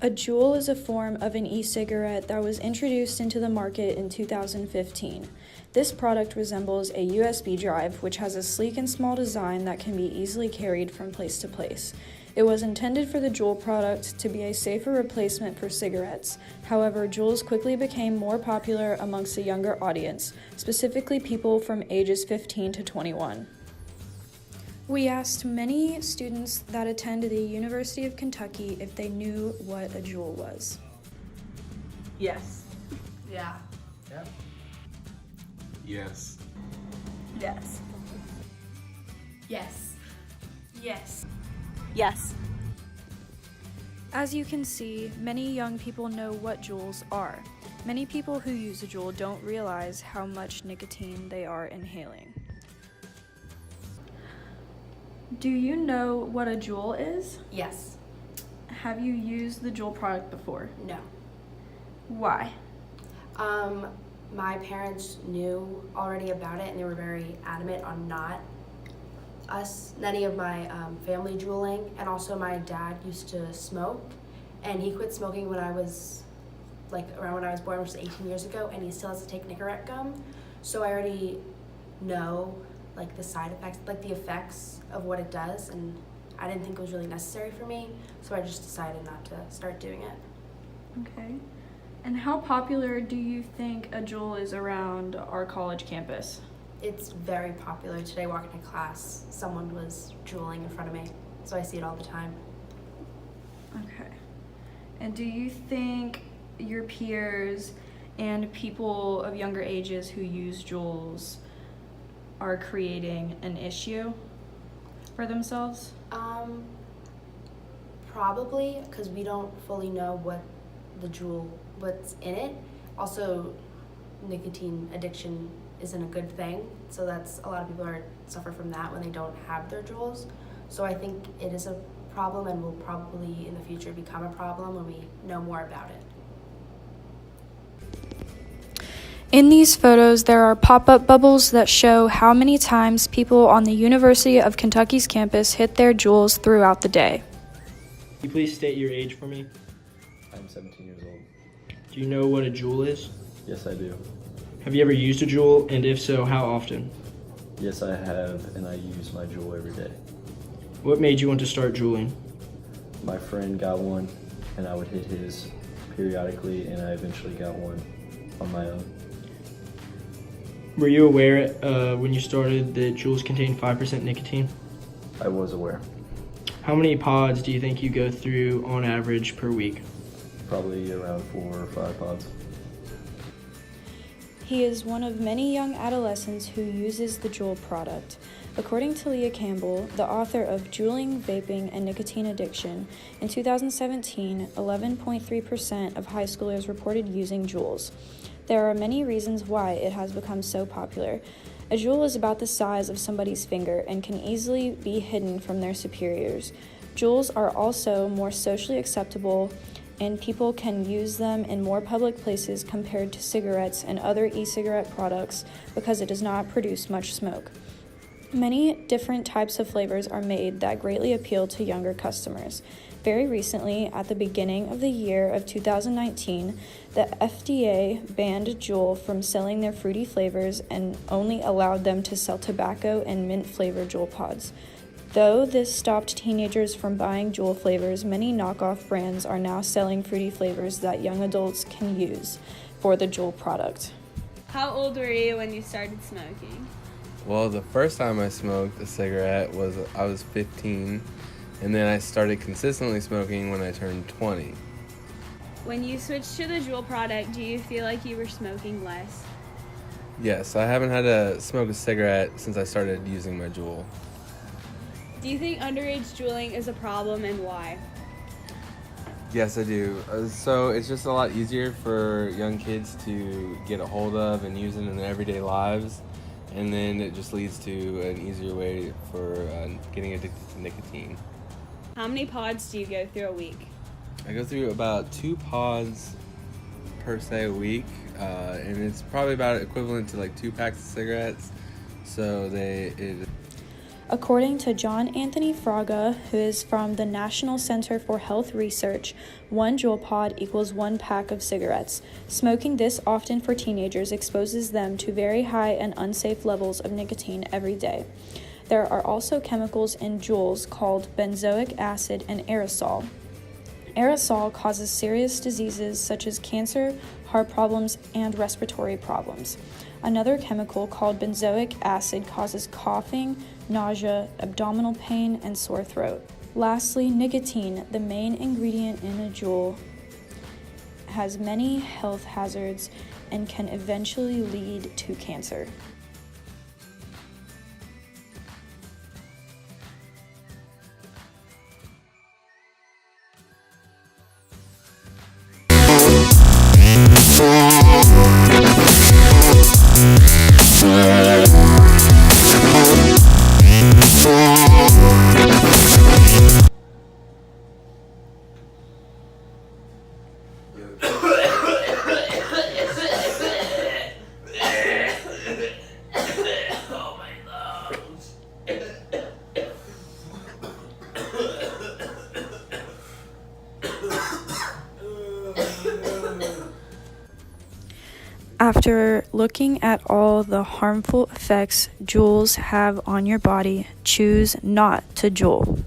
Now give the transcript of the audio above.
A Juul is a form of an e-cigarette that was introduced into the market in 2015. This product resembles a USB drive, which has a sleek and small design that can be easily carried from place to place. It was intended for the Juul product to be a safer replacement for cigarettes. However, Juuls quickly became more popular amongst a younger audience, specifically people from ages 15 to 21. We asked many students that attend the University of Kentucky if they knew what a Juul was. Yes. Yeah. Yeah. Yes. Yes. Yes. Yes. Yes. As you can see, many young people know what Juuls are. Many people who use a Juul don't realize how much nicotine they are inhaling. Do you know what a Juul is? Yes. Have you used the Juul product before? No. Why? My parents knew already about it and they were very adamant on not any of my family juuling, and also my dad used to smoke and he quit smoking when I was around when I was born, which was 18 years ago, and he still has to take Nicorette gum. So I already know the side effects, the effects of what it does, and I didn't think it was really necessary for me, so I just decided not to start doing it. Okay. And how popular do you think a Juul is around our college campus? It's very popular. Today walking to class, someone was juuling in front of me, so I see it all the time. Okay. And do you think your peers and people of younger ages who use Juuls are creating an issue for themselves? Probably, because we don't fully know what's in it. Also, nicotine addiction isn't a good thing, so that's a lot of people suffer from that when they don't have their Juuls. So I think it is a problem and will probably in the future become a problem when we know more about it. In these photos, there are pop-up bubbles that show how many times people on the University of Kentucky's campus hit their Juuls throughout the day. Can you please state your age for me? I'm 17 years old. Do you know what a Juul is? Yes, I do. Have you ever used a Juul, and if so, how often? Yes, I have, and I use my Juul every day. What made you want to start juuling? My friend got one, and I would hit his periodically, and I eventually got one on my own. Were you aware when you started that Juuls contain 5% nicotine? I was aware. How many pods do you think you go through on average per week? Probably around 4 or 5 pods. He is one of many young adolescents who uses the Juul product. According to Leah Campbell, the author of Juuling, Vaping, and Nicotine Addiction, in 2017, 11.3% of high schoolers reported using Juuls. There are many reasons why it has become so popular. A Juul is about the size of somebody's finger and can easily be hidden from their superiors. Juuls are also more socially acceptable, and people can use them in more public places compared to cigarettes and other e-cigarette products because it does not produce much smoke. Many different types of flavors are made that greatly appeal to younger customers. Very recently, at the beginning of the year of 2019, the FDA banned Juul from selling their fruity flavors and only allowed them to sell tobacco and mint-flavored Juul pods. Though this stopped teenagers from buying Juul flavors, many knockoff brands are now selling fruity flavors that young adults can use for the Juul product. How old were you when you started smoking? Well, the first time I smoked a cigarette I was 15, and then I started consistently smoking when I turned 20. When you switched to the Juul product, do you feel like you were smoking less? Yes, I haven't had to smoke a cigarette since I started using my Juul. Do you think underage juuling is a problem, and why? Yes, I do. So it's just a lot easier for young kids to get a hold of and use it in their everyday lives, and then it just leads to an easier way for getting addicted to nicotine. How many pods do you go through a week? I go through about 2 pods per se a week, and it's probably about equivalent to 2 packs of cigarettes. So According to John Anthony Fraga, who is from the National Center for Health Research, 1 Juul pod equals 1 pack of cigarettes. Smoking this often for teenagers exposes them to very high and unsafe levels of nicotine every day. There are also chemicals in Juuls called benzoic acid and aerosol. Aerosol causes serious diseases such as cancer, heart problems, and respiratory problems. Another chemical called benzoic acid causes coughing, nausea, abdominal pain, and sore throat. Lastly, nicotine, the main ingredient in a Juul, has many health hazards and can eventually lead to cancer. After looking at all the harmful effects Juuls have on your body, choose not to Juul.